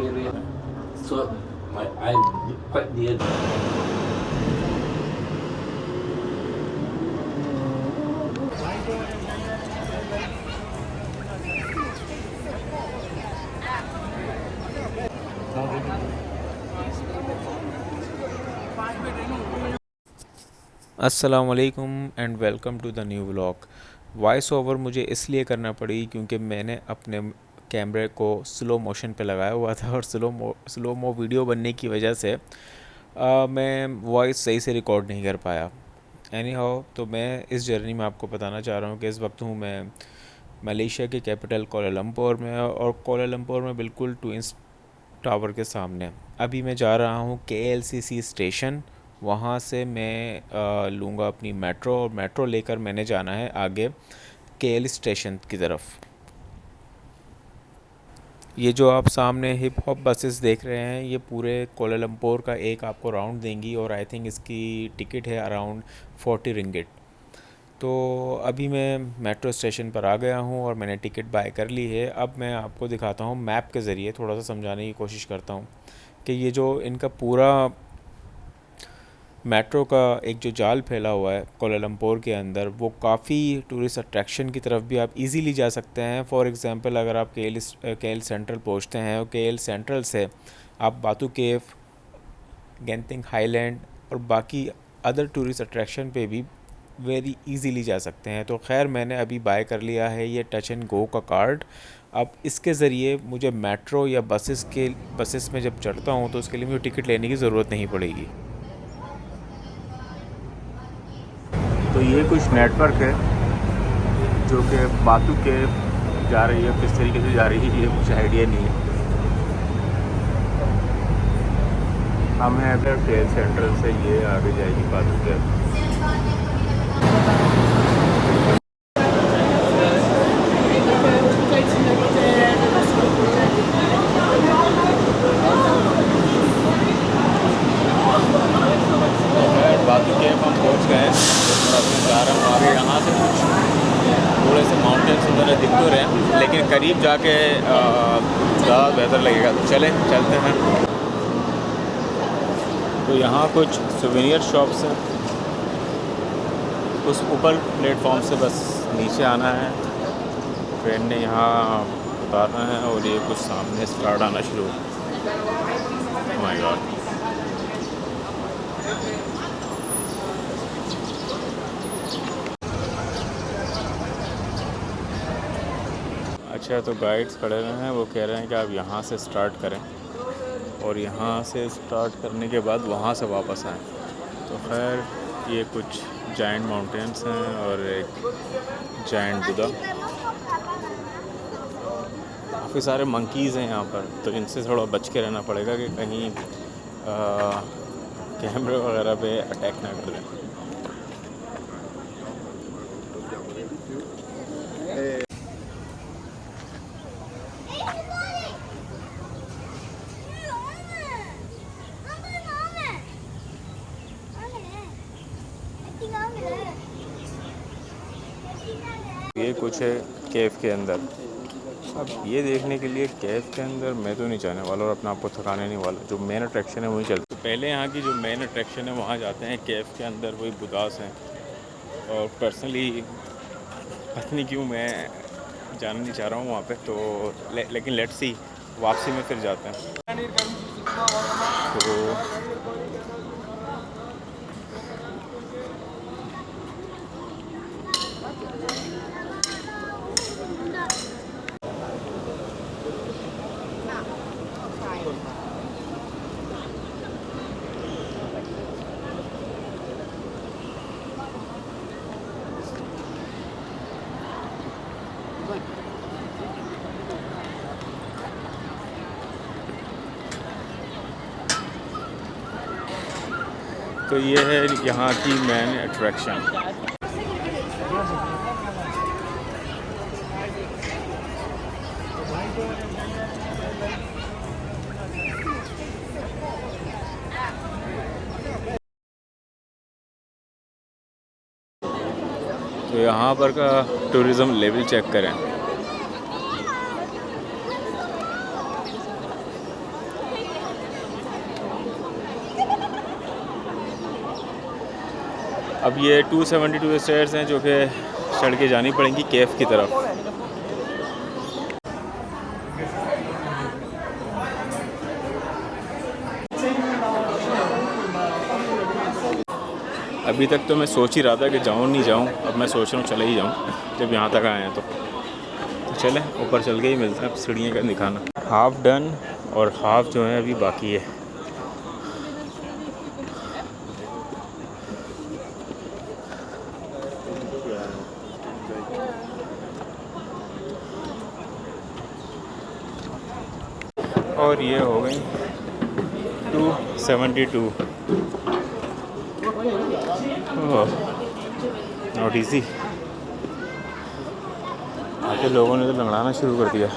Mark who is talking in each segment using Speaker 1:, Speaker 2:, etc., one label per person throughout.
Speaker 1: area. So I'm quite near.
Speaker 2: अस्सलामुअलैकुम and welcome to the new vlog. Voice over मुझे इसलिए करना पड़ी क्योंकि मैंने अपने कैमरे को स्लो मोशन पे लगाया हुआ था और स्लो मो वीडियो बनने की वजह से मैं वॉइस सही से रिकॉर्ड नहीं कर पाया। एनी हाउ, तो मैं इस जर्नी में आपको बताना चाह रहा हूँ कि इस वक्त हूँ मैं मलेशिया के कैपिटल कोलालंपुर में, और कोलालंपुर में बिल्कुल ट्विंस टावर के सामने। अभी मैं जा रहा हूँ KLCC स्टेशन। वहाँ से मैं लूँगा अपनी मेट्रो, और मेट्रो लेकर मैंने जाना है आगे KL स्टेशन की तरफ। ये जो आप सामने हिप हॉप बसेस देख रहे हैं, ये पूरे कोलालंपुर का एक आपको राउंड देंगी, और आई थिंक इसकी टिकट है अराउंड 40 रिंगिट। तो अभी मैं मेट्रो स्टेशन पर आ गया हूँ और मैंने टिकट बाय कर ली है। अब मैं आपको दिखाता हूँ मैप के ज़रिए, थोड़ा सा समझाने की कोशिश करता हूँ कि ये जो इनका पूरा मेट्रो का एक जो जाल फैला हुआ है कोलालंपुर के अंदर, वो काफ़ी टूरिस्ट अट्रैक्शन की तरफ भी आप इजीली जा सकते हैं। फॉर एग्ज़ाम्पल, अगर आप KL सेंट्रल पहुँचते हैं और KL सेंट्रल से आप बातू केव, गेंटिंग हाईलैंड और बाकी अदर टूरिस्ट अट्रैक्शन पे भी वेरी इजीली जा सकते हैं। तो खैर, मैंने अभी बाय कर लिया है ये टच एंड गो का कार्ड। अब इसके ज़रिए मुझे मेट्रो या बसेस में जब चढ़ता हूँ तो उसके लिए मुझे टिकट लेने की ज़रूरत नहीं पड़ेगी। तो ये कुछ नेटवर्क है जो कि बातू के जा रही है, किस तरीके से जा रही है ये कुछ आइडिया नहीं है। हम हैं अगर KL सेंट्रल से, ये आगे जाएगी बातू के। बातू केव हम पहुंच गए हैं और अब मैं जा रहा हूँ आगे। यहाँ से कुछ थोड़े से माउंटेन्स वगैरह दिख तो रहे हैं, लेकिन करीब जाके ज़्यादा बेहतर लगेगा। तो चलते हैं। तो यहाँ कुछ सुवेनियर शॉप्स हैं। उस ऊपर प्लेटफॉर्म से बस नीचे आना है, ट्रेन ने यहाँ उतारना है, और ये कुछ सामने स्टार्ट आना शुरू। Oh my God. अच्छा, तो गाइड्स खड़े हुए हैं, वो कह रहे हैं कि आप यहाँ से स्टार्ट करें और यहाँ से स्टार्ट करने के बाद वहाँ से वापस आएँ। तो खैर, ये कुछ जाइंट माउंटेन्स हैं और एक जाइंट बुदा। काफ़ी सारे मंकीज़ हैं यहाँ पर, तो इनसे थोड़ा बच के रहना पड़ेगा कि कहीं कैमरे वगैरह पे अटैक ना कर दें। ये कुछ है केव के अंदर। अब ये देखने के लिए केव के अंदर मैं तो नहीं जाने वाला और अपने आप को थकाने नहीं वाला। जो मेन अट्रैक्शन है वहीं चलते। तो पहले यहाँ की जो मेन अट्रैक्शन है वहाँ जाते हैं। केव के अंदर वही बुदास हैं, और पर्सनली पता नहीं क्यों मैं जाना नहीं चाह रहा हूँ वहाँ पे। तो लेकिन लेट्स सी, वापसी में फिर जाते हैं। तो ये है यहाँ की मेन अट्रैक्शन। तो यहाँ पर का टूरिज़्म लेवल चेक करें। अब ये 272 स्टेयर्स हैं जो कि चढ़ के जानी पड़ेंगी केफ की तरफ। अभी तक तो मैं सोच ही रहा था कि जाऊँ नहीं जाऊँ, अब मैं सोच रहा हूँ चले ही जाऊँ जब यहाँ तक आए हैं तो चलें ऊपर चल के ही मिलते हैं। अब सीढ़ियाँ का दिखाना हाफ़ डन और हाफ़ जो है अभी बाकी है। और ये हो गई 272। Not easy. आके लोगों ने तो लंगड़ाना शुरू कर दिया।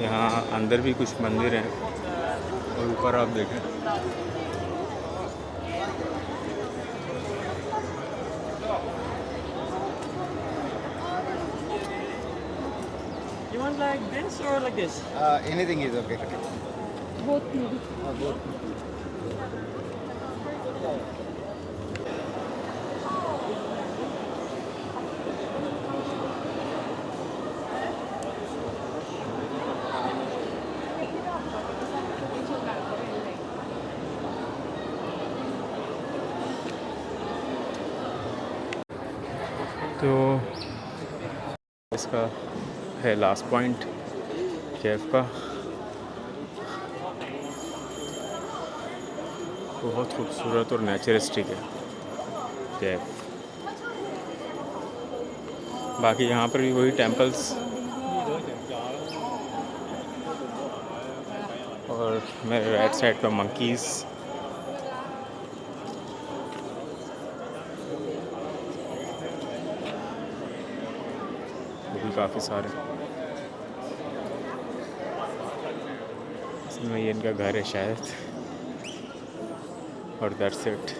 Speaker 2: यहाँ अंदर भी कुछ मंदिर हैं और ऊपर आप देखें
Speaker 3: You want like this or like this?
Speaker 4: Anything is okay.
Speaker 3: Both maybe.
Speaker 4: Both.
Speaker 2: तो इसका है लास्ट पॉइंट केफ का। बहुत खूबसूरत और नेचरिस्टिक है केफ। बाकी यहाँ पर भी वही टेम्पल्स और मेरे राइट साइड पर मंकीज़। काफ़ी सारे इसमें ये इनका घर है शायद और that's it.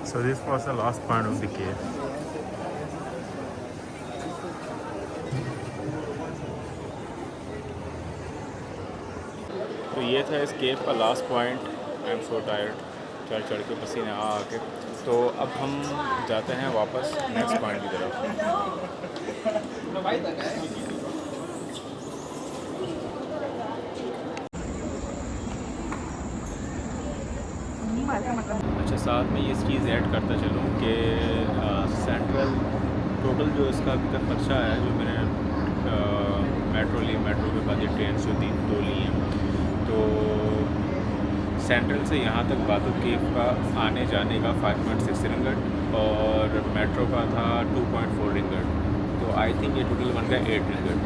Speaker 2: So this was the last point of the cave. तो ये था इस केव का last point. I am so tired, चढ़ के पसीने आ आके। तो अब हम जाते हैं वापस नेक्स्ट पॉइंट की तरफ। अच्छा, साथ में ये चीज़ ऐड करता चलूँ कि सेंट्रल टोटल जो इसका अभी तक खर्चा है, जो मैंने मेट्रो के बाद ये ट्रेन जो दो ली हैं, तो सेंट्रल से यहाँ तक बातू केव का आने जाने का 5.6 रिंगट और मेट्रो का था 2.4 रिंगट। तो आई थिंक ये टोटल बन गया 8 रिंगट।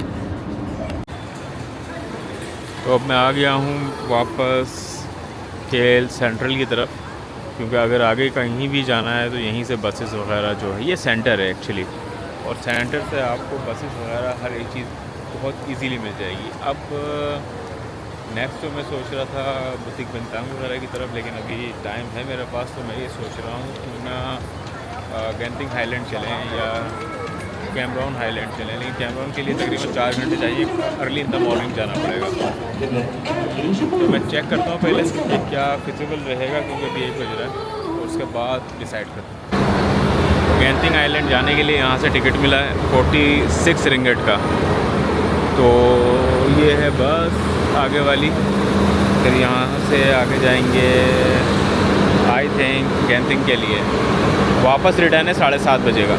Speaker 2: तो अब मैं आ गया हूँ वापस केएल सेंट्रल की तरफ, क्योंकि अगर आगे कहीं भी जाना है तो यहीं से बसेस वगैरह जो है, ये सेंटर है एक्चुअली, और सेंटर से आपको बसेस वगैरह हर एक चीज़ बहुत इजीली मिल जाएगी। अब नेक्स्ट तो मैं सोच रहा था बुतिक बिनतांग वगैरह की तरफ, लेकिन अभी टाइम है मेरे पास, तो मैं ये सोच रहा हूँ कि ना गेंटिंग हाईलैंड चलें या कैमरॉन हाईलैंड चलें। लेकिन कैमरॉन के लिए तकरीबन 4 घंटे चाहिए, अर्ली इन द मॉर्निंग जाना पड़ेगा। तो मैं चेक करता हूँ पहले कि क्या फिजिबल रहेगा, क्योंकि अभी 1 बज रहा है, तो उसके बाद डिसाइड करता हूँ। गेंटिंग आइलैंड जाने के लिए यहाँ से टिकट मिला है 46 रिंगट का। तो ये है बस आगे वाली, फिर यहाँ से आगे जाएंगे आई थिंक गेंटिंग के लिए। वापस रिटर्न है 7:30 बजे का।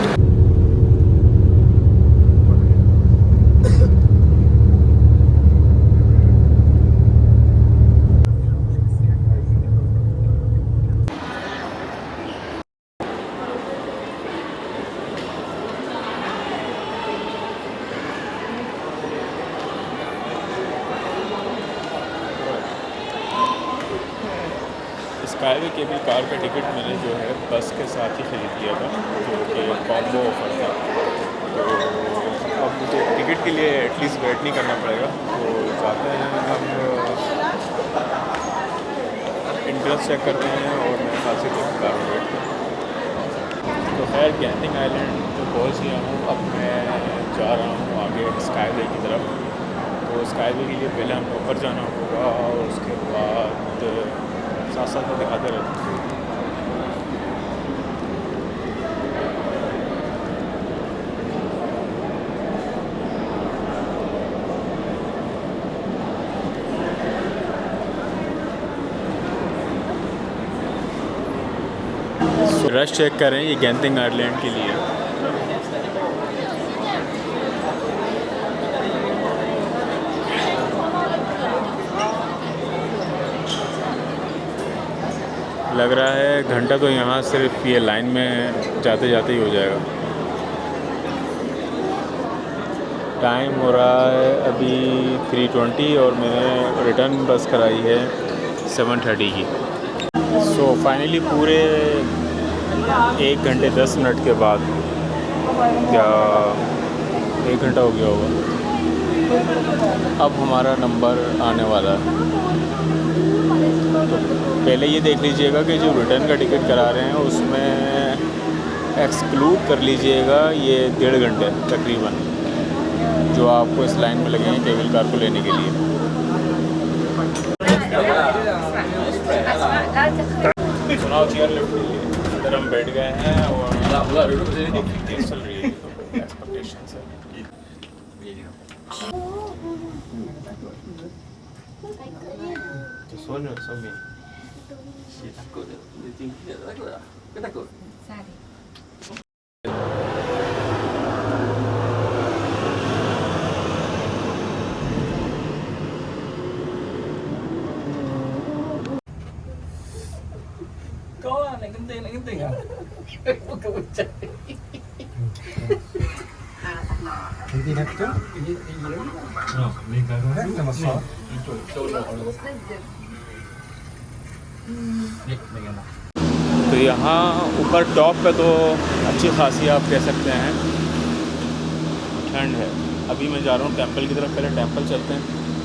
Speaker 2: स्काईवे केबल कार का टिकट मैंने जो है बस के साथ ही ख़रीद लिया था, जो कि कॉम्बो ऑफर था। तो अब मुझे टिकट के लिए एटलीस्ट वेट नहीं करना पड़ेगा। तो जाते हैं हम, इंट्रेंस चेक करते हैं और मैं खासी तक कार में वेट करता हूँ। तो खैर गेंटिंग आइलैंड तो पहुँच गया हूँ। अब मैं जा रहा हूँ आगे स्काईवे की तरफ। तो स्काईवे के लिए पहले हमें ऊपर जाना होगा और उसके बाद साथ साथ में दिखाते रहते हैं। रश चेक करें, ये गेंटिंग आइलैंड के लिए। लग रहा है घंटा तो यहाँ सिर्फ ये लाइन में जाते जाते ही हो जाएगा। टाइम हो रहा है अभी 3:20 और मैंने रिटर्न बस कराई है 7:30 की। सो फाइनली पूरे 1 घंटे 10 मिनट के बाद, क्या 1 घंटा हो गया होगा, अब हमारा नंबर आने वाला है। तो पहले ये देख लीजिएगा कि जो रिटर्न का टिकट करा रहे हैं उसमें एक्सक्लूड कर लीजिएगा ये 1.5 घंटे तकरीबन जो आपको इस लाइन में लगेंगे केबल कार को लेने के लिए। सुनाओ चेयर लिफ्ट के लिए अंदर हम बैठ गए हैं और चल रही है एक्सपेक्टेशन से।
Speaker 1: Sono sama. Si takut dia tinggi tak takut tak? Kau takut?
Speaker 4: Sari.
Speaker 3: Kau lah nak genting ah. Bukan macam ni.
Speaker 5: Hindi na ito? Hindi na masarap.
Speaker 2: तो यहाँ ऊपर टॉप पे तो अच्छी खासी आप कह सकते हैं ठंड है। अभी मैं जा रहा हूँ टेंपल की तरफ। पहले टेंपल चलते हैं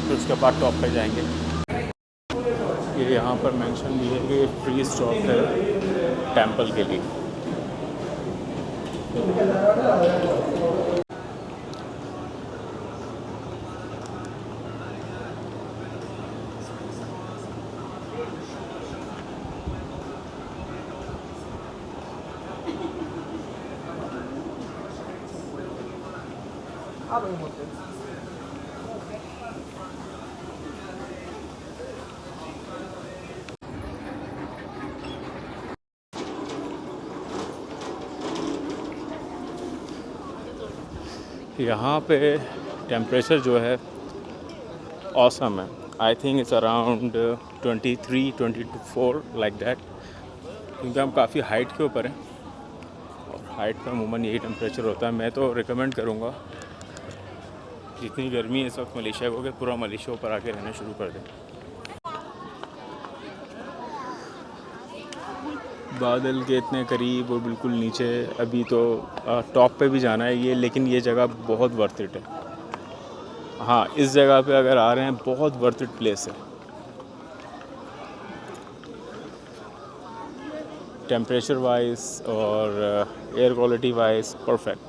Speaker 2: फिर उसके बाद टॉप पे जाएंगे। ये यहाँ पर मेंशन भी है कि फ्री स्टॉप है टेंपल के लिए।
Speaker 3: Apa yang motor?
Speaker 2: यहाँ पे टेम्परेचर जो है ऑसम है। I think it's around 23-24 like that, क्योंकि हम काफ़ी हाइट के ऊपर हैं और हाइट पे अमूमन यही टेम्परेचर होता है। मैं तो रिकमेंड करूँगा जितनी गर्मी है इस वक्त मलेशिया को, कि पूरा मलेशिया ऊपर आके रहना शुरू कर दें। बादल के इतने करीब और बिल्कुल नीचे। अभी तो टॉप पे भी जाना है ये, लेकिन ये जगह बहुत वर्थ इट है। हाँ, इस जगह पे अगर आ रहे हैं बहुत वर्थ इट प्लेस है। टेम्परेचर वाइज और एयर क्वालिटी वाइज परफेक्ट।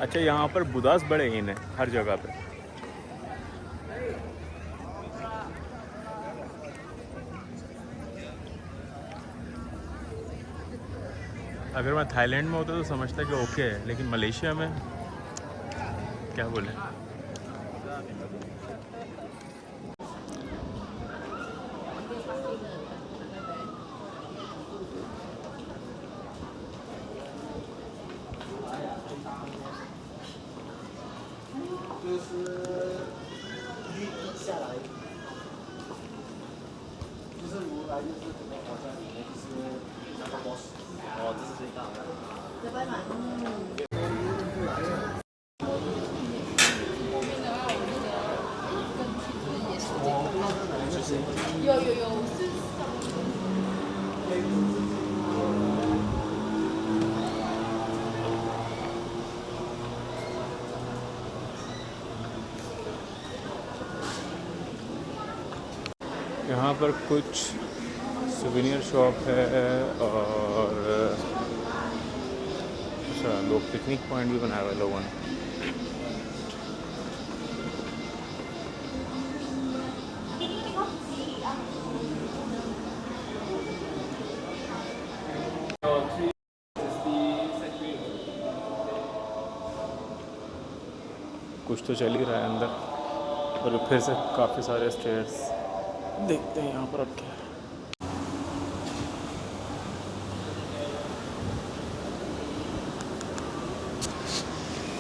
Speaker 2: अच्छा, यहाँ पर बुदास बड़े इन है हर जगह पे। अगर मैं थाईलैंड में होता तो समझता कि ओके है, लेकिन मलेशिया में क्या बोले। यहाँ पर कुछ सुवेनियर शॉप है और अच्छा, लोग पिकनिक पॉइंट भी बनाया हुआ है लोगों ने। कुछ तो चल ही रहा है अंदर, और फिर से काफ़ी सारे स्टेयर्स। देखते हैं यहाँ पर अब क्या है।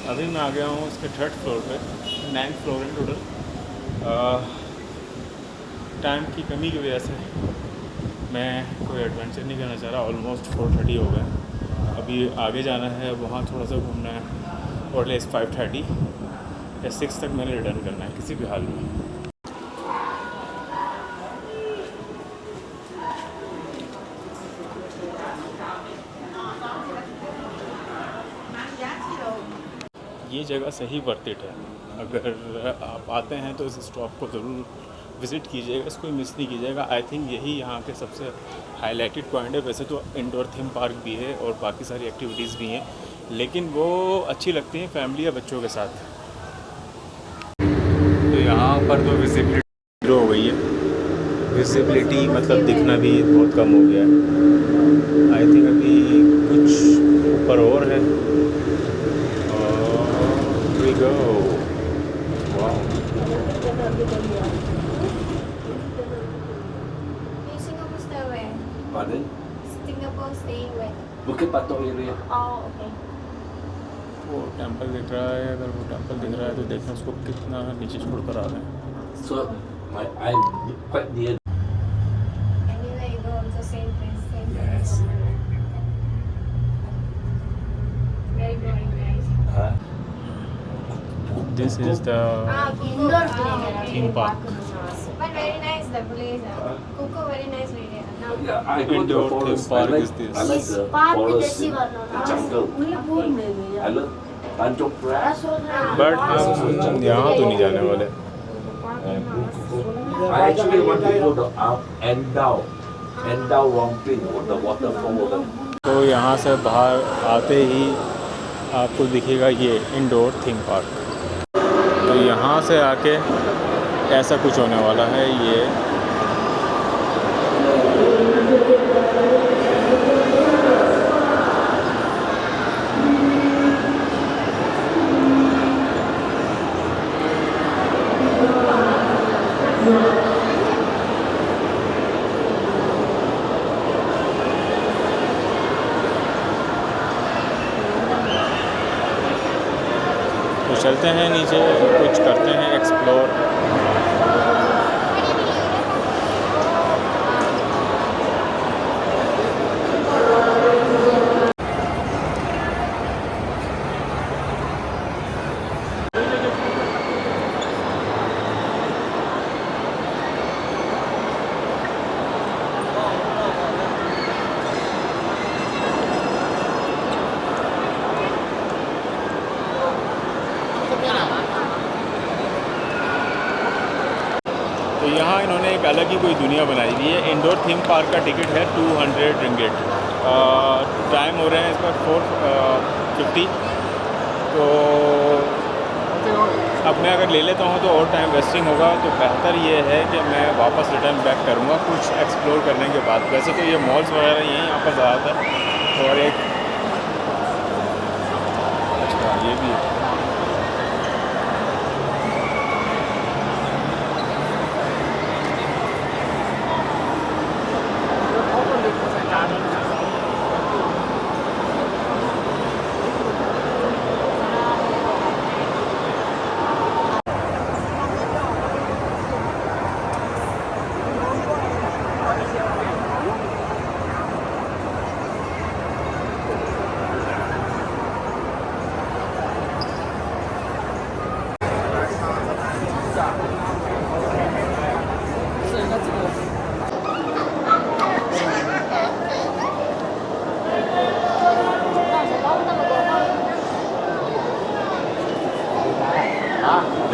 Speaker 2: अभी मैं आ गया हूँ उसके 3rd फ्लोर पे, 9th फ्लोर है टोटल। टाइम की कमी की वजह से मैं कोई एडवेंचर नहीं करना चाह रहा। ऑलमोस्ट 4:30 हो गए। अभी आगे जाना है, वहाँ थोड़ा सा घूमना है, और लेस 5:30 या 6 तक मैंने रिटर्न करना है किसी भी हाल में। ये जगह सही वर्थ इट है। अगर आप आते हैं तो इस स्टॉप को ज़रूर विज़िट कीजिएगा, इसको मिस नहीं कीजिएगा। आई थिंक यही यहाँ के सबसे हाईलाइटेड पॉइंट है। वैसे तो इंडोर थीम पार्क भी है और बाकी सारी एक्टिविटीज़ भी हैं, लेकिन वो अच्छी लगती हैं फैमिली या बच्चों के साथ। तो यहाँ पर तो विजिबिलिटी हो गई है, विजिबिलिटी मतलब दिखना भी बहुत कम हो गया है। आई थिंक अभी कुछ ऊपर और है। We go. Wow.
Speaker 4: Singapore stay where?
Speaker 1: Pardon?
Speaker 4: Singapore staying where?
Speaker 1: Bukit Batok area.
Speaker 4: Oh, okay.
Speaker 2: वो टेंपल दिख रहा है। अगर वो टेंपल दिख रहा है तो देखना उसको कितना नीचे छोड़ कर आ रहे हैं।
Speaker 1: So I'm quite near.
Speaker 4: Anyway, you go to same place, same
Speaker 1: Yes.
Speaker 4: Very boring, guys.
Speaker 1: Huh?
Speaker 2: This is the
Speaker 4: Indoor
Speaker 2: theme park.
Speaker 4: But very nice the place. Kuku very nice video. Now.
Speaker 1: Yeah, I go to
Speaker 2: Indoor
Speaker 1: the forest.
Speaker 2: theme park
Speaker 1: I like,
Speaker 2: is this.
Speaker 1: I like the forest, the jungle. I love Tanjong Prak.
Speaker 2: But हम यहाँ तो नहीं जाने वाले।
Speaker 1: I actually want to go to Endau Rompin, the waterfall over there.
Speaker 2: तो यहाँ से बाहर आते ही आपको दिखेगा ये इंडोर थीम पार्क। तो यहाँ से आके ऐसा कुछ होने वाला है। ये तो चलते हैं नीचे, कुछ करते हैं एक्सप्लोर। तो यहाँ इन्होंने एक अलग ही कोई दुनिया बनाई हुई है। इंडोर थीम पार्क का टिकट है 200 रिंगिट। टाइम हो रहे हैं इस पर 4:50। तो तो अब मैं अगर ले लेता हूँ तो और टाइम वेस्टिंग होगा, तो बेहतर ये है कि मैं वापस रिटर्न बैक करूँगा कुछ एक्सप्लोर करने के बाद। वैसे तो ये मॉल्स वगैरह यहीं यहाँ पर ज़्यादातर, और एक अच्छा ये भी है।
Speaker 1: 아